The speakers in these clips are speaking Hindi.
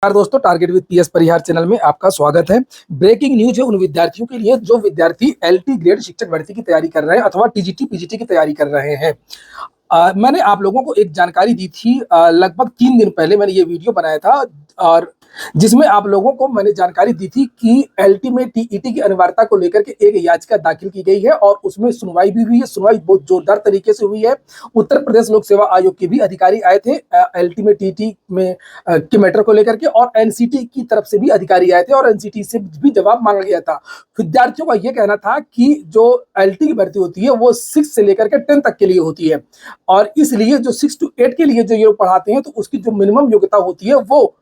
नमस्कार दोस्तों, target with PS Parihar channel में आपका स्वागत है। ब्रेकिंग न्यूज है उन विद्यार्थियों के लिए जो विद्यार्थी एलटी ग्रेड शिक्षक भर्ती की तैयारी कर रहे हैं अथवा टीजीटी पीजीटी की तैयारी कर रहे हैं। मैंने आप लोगों को एक जानकारी दी थी, लगभग 3 दिन पहले मैंने ये वीडियो बनाया था और जिसमें आप लोगों को मैंने जानकारी दी थी कि एलटी में टीईटी की अनिवार्यता को लेकर के एक याचिका दाखिल की गई है और उसमें सुनवाई भी हुई है। सुनवाई बहुत जोरदार तरीके से हुई है। उत्तर प्रदेश लोक सेवा आयोग के भी अधिकारी आए थे एलटी में टीईटी में के मैटर को लेकर के, और एनसीटी की तरफ से भी अधिकारी आए थे और एनसीटी से भी जवाब मांगा गया था। विद्यार्थियों का यह कहना था कि जो एलटी की भर्ती होती है वो 6 से लेकर के 10 तक के लिए होती है और इसलिए जो 6 to 8 के लिए जो ये पढ़ाते हैं तो उसकी जो मिनिमम योग्यता होती है वो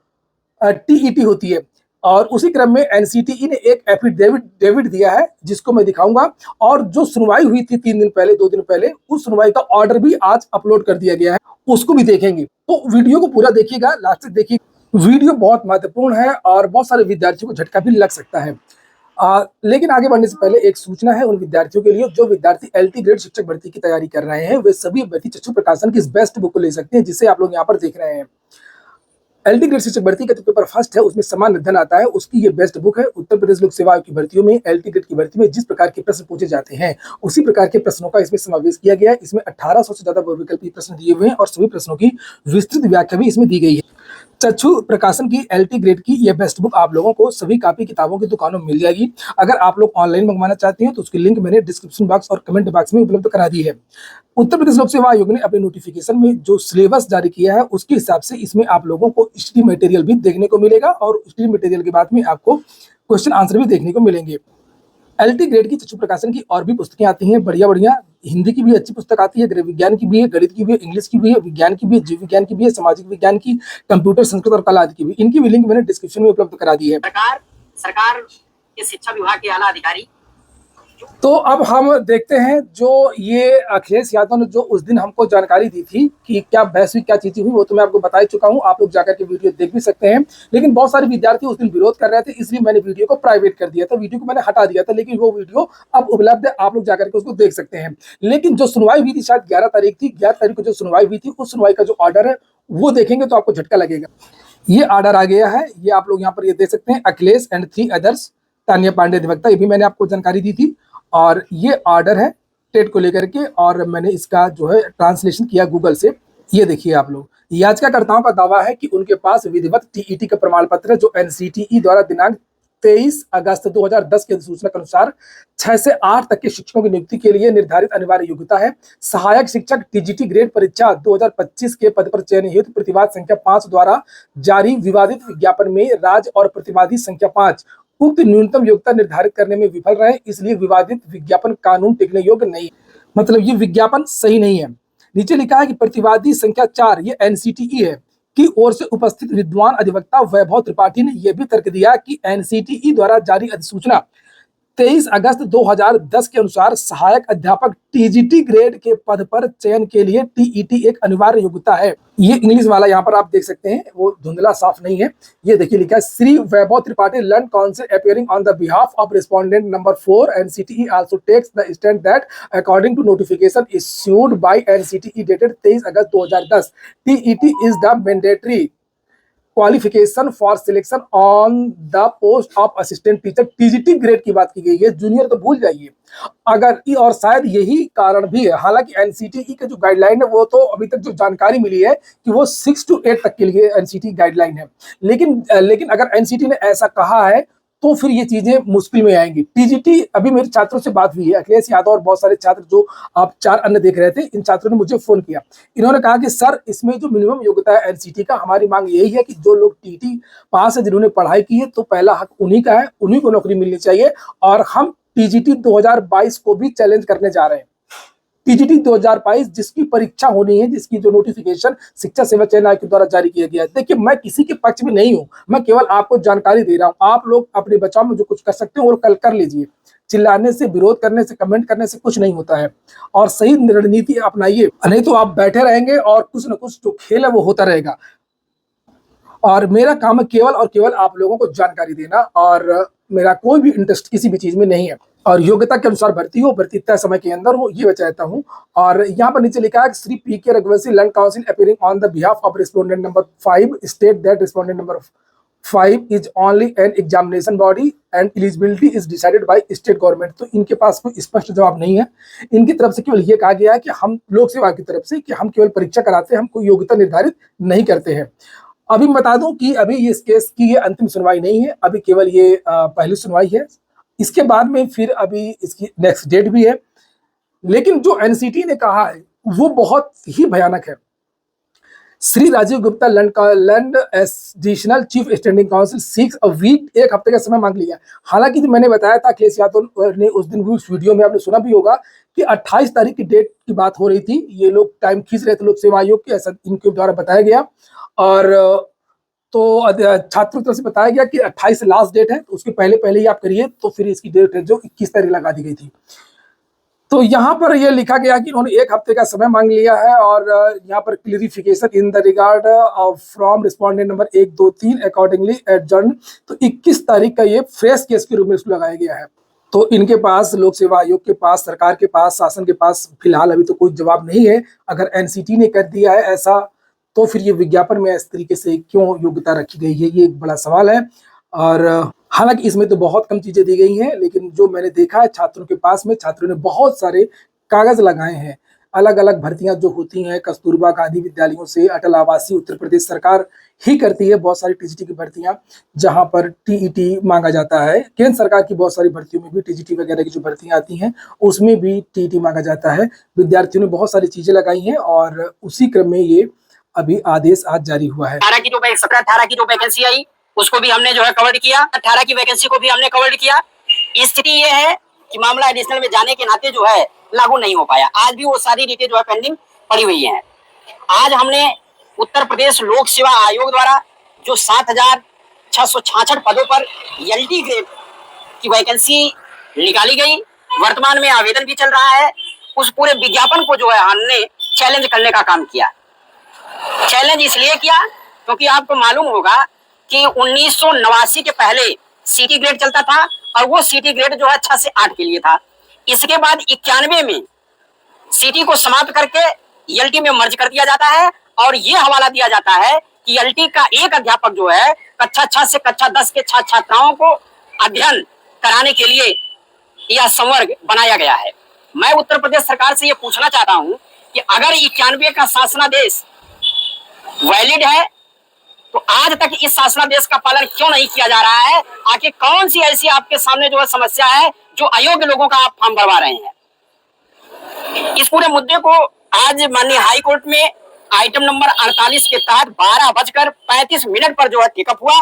टीईटी होती है। और उसी क्रम में एनसीटीई ने एक एफिडेविट दिया है जिसको मैं दिखाऊंगा, और जो सुनवाई हुई थी 3 दिन पहले 2 दिन पहले, उस सुनवाई का ऑर्डर भी आज अपलोड कर दिया गया है, उसको भी देखेंगे। तो वीडियो को पूरा देखिएगा, लास्ट तक देखिए। वीडियो बहुत महत्वपूर्ण है और बहुत सारे विद्यार्थियों को झटका भी लग सकता है। लेकिन आगे बढ़ने से पहले एक सूचना है उन विद्यार्थियों के लिए जो विद्यार्थी एलटी ग्रेड शिक्षक भर्ती की तैयारी कर रहे हैं। वे सभी अभ्यर्थी चक्षु प्रकाशन की इस बेस्ट बुक को ले सकते हैं जिसे आप लोग यहाँ पर देख रहे हैं। एलटी ग्रेड शिक्षक भर्ती का जो पेपर फर्स्ट है उसमें समान अध्ययन आता है, उसकी ये बेस्ट बुक है। उत्तर प्रदेश लोक सेवा आयोग की भर्तियों में एलटी ग्रेड की भर्ती में जिस प्रकार के प्रश्न पूछे जाते हैं उसी प्रकार के प्रश्नों का इसमें समावेश किया गया है। इसमें 1800 से ज्यादा बहुविकल्पी प्रश्न दिए हुए हैं और सभी प्रश्नों की विस्तृत व्याख्या भी इसमें दी गई है। चक्षु प्रकाशन की एलटी ग्रेड की यह बेस्ट बुक आप लोगों को सभी कापी किताबों की दुकानों में मिल जाएगी। अगर आप लोग ऑनलाइन मंगवाना चाहते हैं तो उसकी लिंक मैंने डिस्क्रिप्शन बॉक्स और कमेंट बॉक्स में उपलब्ध करा दी है। उत्तर प्रदेश लोक सेवा आयोग ने अपने नोटिफिकेशन में जो सिलेबस जारी किया है उसके हिसाब से इसमें आप लोगों को स्टडी मटेरियल भी देखने को मिलेगा और स्टडी मटेरियल के बाद में आपको क्वेश्चन आंसर भी देखने को मिलेंगे। एलटी ग्रेड की चक्षु प्रकाशन की और भी पुस्तकें आती हैं बढ़िया बढ़िया। हिंदी की भी अच्छी पुस्तक आती है, गृह विज्ञान की भी है, गणित की भी है, इंग्लिश की भी है, विज्ञान की भी है, जीव विज्ञान की भी है, सामाजिक विज्ञान की, कंप्यूटर, संस्कृत और कला आदि की भी। इनकी भी लिंक मैंने डिस्क्रिप्शन में उपलब्ध करा दी है। सरकार के शिक्षा विभाग के आला अधिकारी। तो अब हम देखते हैं जो ये अखिलेश यादव ने जो उस दिन हमको जानकारी दी थी कि क्या बहस हुई, क्या चीजें हुई, वो तो मैं आपको बता ही चुका हूँ। आप लोग जाकर के वीडियो देख भी सकते हैं। लेकिन बहुत सारे विद्यार्थी उस दिन विरोध कर रहे थे, इसलिए मैंने वीडियो को प्राइवेट कर दिया था, वीडियो को मैंने हटा दिया था। लेकिन वो वीडियो अब उपलब्ध है, आप लोग जाकर के उसको देख सकते हैं। लेकिन जो सुनवाई हुई थी शायद 11 तारीख थी, 11 तारीख को जो सुनवाई हुई थी उस सुनवाई का जो ऑर्डर है वो देखेंगे तो आपको झटका लगेगा। ये ऑर्डर आ गया है, ये आप लोग यहाँ पर ये देख सकते हैं। अखिलेश एंड 3 अदर्स, तान्या पांडे अधिवक्ता, ये भी मैंने आपको जानकारी दी थी। और ये ऑर्डर है टेट को लेकर के और मैंने इसका जो है ट्रांसलेशन किया गूगल से। ये देखिए आप लोग, याचिकाकर्ताओं का दावा है कि उनके पास विधिवत टीईटी का प्रमाण पत्र है जो एनसीटीई द्वारा दिनांक 23 अगस्त 2010 के अधिसूचना के अनुसार 6 से 8 तक के शिक्षकों की नियुक्ति के लिए निर्धारित अनिवार्य योग्यता है। सहायक शिक्षक टीजीटी ग्रेड परीक्षा 2025 के पद पर चयन हेतु प्रतिवाद संख्या 5 द्वारा जारी विवादित विज्ञापन में राज्य और प्रतिवादी संख्या 5 उक्त न्यूनतम योग्यता निर्धारित करने में विफल रहे, इसलिए विवादित विज्ञापन कानून टिकने योग्य नहीं। मतलब ये विज्ञापन सही नहीं है। नीचे लिखा है कि प्रतिवादी संख्या 4 ये एनसीटीई है की ओर से उपस्थित विद्वान अधिवक्ता वैभव त्रिपाठी ने यह भी तर्क दिया कि एनसीटीई द्वारा जारी अधिसूचना 23 अगस्त 2010 के अनुसार सहायक अध्यापक टीजीटी ग्रेड के पद पर चयन के लिए टीईटी एक अनिवार्य योग्यता है। ये इंग्लिश वाला यहाँ पर आप देख सकते हैं, वो धुंधला साफ नहीं है। ये देखिए लिखा है, Shri Vaibhav Tripathi learned counsel appearing on the behalf of respondent number 4 NCTE also takes the stand that according to notification issued by NCTE dated 23 August 2010 TET is the mandatory qualification for selection on the post of assistant teacher. TGT grade की बात की गई है, जूनियर तो भूल जाइए। अगर और शायद यही कारण भी है, हालांकि एनसीटीई के जो गाइडलाइन है वो तो अभी तक जो जानकारी मिली है कि वो 6 to 8 तक के लिए एनसीटीई गाइडलाइन है। लेकिन अगर एनसीटीई ने ऐसा कहा है तो फिर ये चीजें मुश्किल में आएंगी। टीजीटी, अभी मेरे छात्रों से बात हुई है, अखिलेश यादव और बहुत सारे छात्र जो आप 4 अन्य देख रहे थे, इन छात्रों ने मुझे फोन किया। इन्होंने कहा कि सर इसमें जो मिनिमम योग्यता है एनसीटी का, हमारी मांग यही है कि जो लोग टीटी पास है, जिन्होंने पढ़ाई की है, तो पहला हक उन्हीं का है, उन्हीं को नौकरी मिलनी चाहिए। और हम टीजीटी 2022 को भी चैलेंज करने जा रहे हैं। टीजीटी 2022 जिसकी परीक्षा होनी है, जिसकी जो नोटिफिकेशन शिक्षा सेवा चयन आयोग के द्वारा जारी किया गया है। देखिए मैं किसी के पक्ष में नहीं हूं, मैं केवल आपको जानकारी दे रहा हूं। आप लोग अपने बचाव में जो कुछ कर सकते हैं वो कल कर लीजिए। चिल्लाने से, विरोध करने से, कमेंट करने से कुछ नहीं होता है, और सही रणनीति अपनाइए, नहीं तो आप बैठे रहेंगे और कुछ न कुछ जो खेल है वो होता रहेगा। और मेरा काम है केवल और केवल आप लोगों को जानकारी देना, और मेरा कोई भी इंटरेस्ट किसी भी चीज में नहीं है। और योग्यता के अनुसार भर्ती हो, भर्ती तय समय के अंदर हो, ये मैं चाहता हूँ। और यहाँ पर नीचे लिखा है Shri PK. Raghuvanshi learn counsel appearing on the behalf of respondent number 5 state that respondent number 5 is only an examination body and eligibility is decided by state government। तो इनके पास कोई स्पष्ट जवाब नहीं है। इनकी तरफ से केवल ये कहा गया है कि हम लोक सेवा की तरफ से कि हम केवल परीक्षा कराते हैं, हम कोई योग्यता निर्धारित नहीं करते हैं। अभी मैं बता दूं कि अभी इस केस की ये अंतिम सुनवाई नहीं है, अभी केवल ये पहली सुनवाई है। इसके बाद में फिर अभी इसकी नेक्स्ट डेट भी है। लेकिन जो एनसीटी ने कहा है वो बहुत ही भयानक है। Shri Rajiv Gupta learned additional chief standing counsel seeks a week, एक हफ्ते का समय मांग लिया। हालांकि जो मैंने बताया था अखिलेश यादव ने उस दिन उस वीडियो में आपने सुना भी होगा कि 28 तारीख की डेट की बात हो रही थी। ये लोग टाइम खींच रहे थे लोक सेवा आयोग के, ऐसा इनके द्वारा बताया गया। और तो छात्रों की तरफ से बताया गया कि 28 लास्ट डेट है, तो उसके पहले ही आप करिए। तो फिर इसकी डेट है जो 21 तारीख लगा दी गई थी। तो यहाँ पर यह लिखा गया कि उन्होंने एक हफ्ते का समय मांग लिया है और यहाँ पर clarification in the regard from respondent number 1, 2, 3 accordingly adjourn. तो 21 तारीख का ये फ्रेश केस के रूप में इसको लगाया गया है। तो इनके पास, लोक सेवा आयोग के पास, सरकार के पास, शासन के पास फिलहाल अभी तो कोई जवाब नहीं है। अगर एनसीटी ने कर दिया है ऐसा, तो फिर ये विज्ञापन में इस तरीके से क्यों योग्यता रखी गई है, ये एक बड़ा सवाल है। और हालांकि इसमें तो बहुत कम चीजें दी गई हैं, लेकिन जो मैंने देखा है छात्रों के पास में, छात्रों ने बहुत सारे कागज लगाए हैं। अलग अलग भर्तियां जो होती हैं कस्तूरबा गांधी विद्यालयों से, अटल आवासीय उत्तर प्रदेश सरकार ही करती है बहुत सारी टीजीटी की भर्तियां, जहां पर टीईटी मांगा जाता है। केंद्र सरकार की बहुत सारी भर्तियों में भी टीजीटी वगैरह की जो भर्तियां आती हैं उसमें भी टीईटी मांगा जाता है। विद्यार्थियों ने बहुत सारी चीजें लगाई हैं और उसी क्रम में ये अभी आदेश आज जारी हुआ है। 18 की जो वैकेंसी आई उसको भी हमने जो है कवर किया, 18 की वैकेंसी को भी हमने कवर किया। स्थिति ये है कि मामला एडिशनल में जाने के नाते जो है लागू नहीं हो पाया। आज भी वो सारी रीटें जो है पेंडिंग पड़ी हुई हैं। आज हमने उत्तर प्रदेश लोक सेवा आयोग द्वारा जो 7,666 पदों पर एलटी ग्रेड की वैकेंसी निकाली गई, वर्तमान में आवेदन भी चल रहा है। उस पूरे विज्ञापन को जो है हमने चैलेंज करने का काम किया। चैलेंज इसलिए किया क्योंकि आपको मालूम होगा कि 1989 के पहले सिटी ग्रेड चलता था और वो सिटी ग्रेड जो है 6 से 8 के लिए था। इसके बाद 91 में सिटी को समाप्त करके एलटी में मर्ज कर दिया जाता है और ये हवाला दिया जाता है कि एलटी का एक अध्यापक जो है कक्षा 6 से कक्षा 10 के छात्र छात्राओं को अध्ययन कराने के लिए यह संवर्ग बनाया गया है। मैं उत्तर प्रदेश सरकार से ये पूछना चाहता हूं कि अगर 91 का शासनादेश वैलिड है तो आज तक इस शासनादेश का पालन क्यों नहीं किया जा रहा है? आखिर कौन सी ऐसी आपके सामने जो है समस्या है जो अयोग्य लोगों का आप फॉर्म भरवा रहे हैं? इस पूरे मुद्दे को आज माननीय हाई कोर्ट में आइटम नंबर 48 के तहत 12:35 पर जो है टेकअप हुआ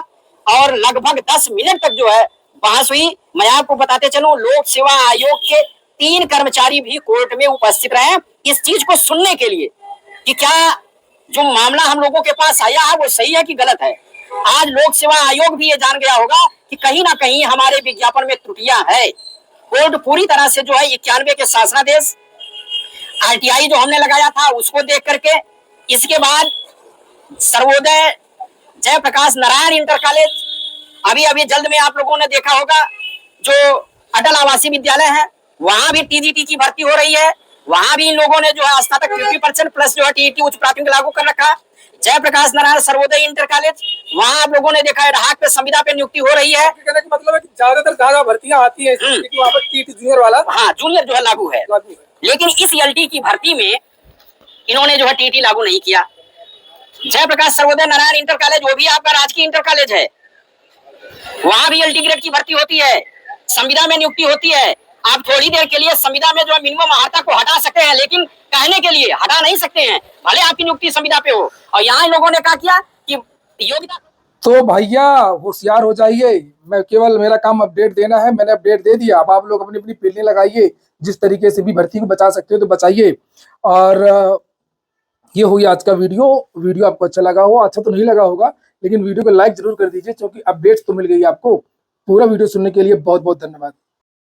और लगभग 10 मिनट तक जो है बहस हुई। मैं आपको बताते चलूं, लोक सेवा आयोग के 3 कर्मचारी भी कोर्ट में उपस्थित रहे इस चीज को सुनने के लिए कि क्या जो मामला हम लोगों के पास आया है वो सही है कि गलत है। आज लोक सेवा आयोग भी ये जान गया होगा कि कहीं ना कहीं हमारे विज्ञापन में त्रुटियां है। कोर्ट पूरी तरह से जो है 91 के शासनादेश, आरटीआई जो हमने लगाया था उसको देख करके, इसके बाद सर्वोदय जयप्रकाश नारायण इंटर कॉलेज, अभी जल्द में आप लोगों ने देखा होगा जो अटल आवासीय विद्यालय है वहां भी टीजीटी की भर्ती हो रही है। वहां भी इन लोगों ने जो है स्नातक 50% प्लस जो है टीईटी उच्च प्राथमिक लागू कर रखा। जयप्रकाश नारायण सर्वोदय इंटर कॉलेज, वहां आप लोगों ने देखा है ढाक पे संविदा पे नियुक्ति हो रही है। कहने का मतलब है कि ज्यादातर जगह भर्तियां आती है वहाँ पर टीईटी जूनियर वाला, हाँ जूनियर जो है लागू है। लेकिन इस एलटी की भर्ती में इन्होंने जो है टीईटी लागू नहीं किया। जयप्रकाश सर्वोदय नारायण इंटर कॉलेज वो भी आपका राजकीय इंटर कॉलेज है, वहां भी एलटी ग्रेड की भर्ती होती है, संविदा में नियुक्ति होती है। आप थोड़ी देर के लिए संविदा में जो है मिनिमम अर्हता को हटा सकते हैं, लेकिन कहने के लिए हटा नहीं सकते हैं, भले आपकी नियुक्ति संविदा पे हो। और यहाँ इन लोगों ने कहा किया कि योग्यता। तो भैया होशियार हो जाइए, मैं केवल मेरा काम अपडेट देना है, मैंने अपडेट दे दिया। अब आप लोग अपनी अपनी फील्डें लगाइए, जिस तरीके से भी भर्ती को बचा सकते हो तो बचाइए। और ये हुई आज का वीडियो आपको अच्छा लगा हो, अच्छा तो नहीं लगा होगा, लेकिन वीडियो को लाइक जरूर कर दीजिए क्योंकि अपडेट्स तो मिल गई आपको। पूरा वीडियो सुनने के लिए बहुत बहुत धन्यवाद।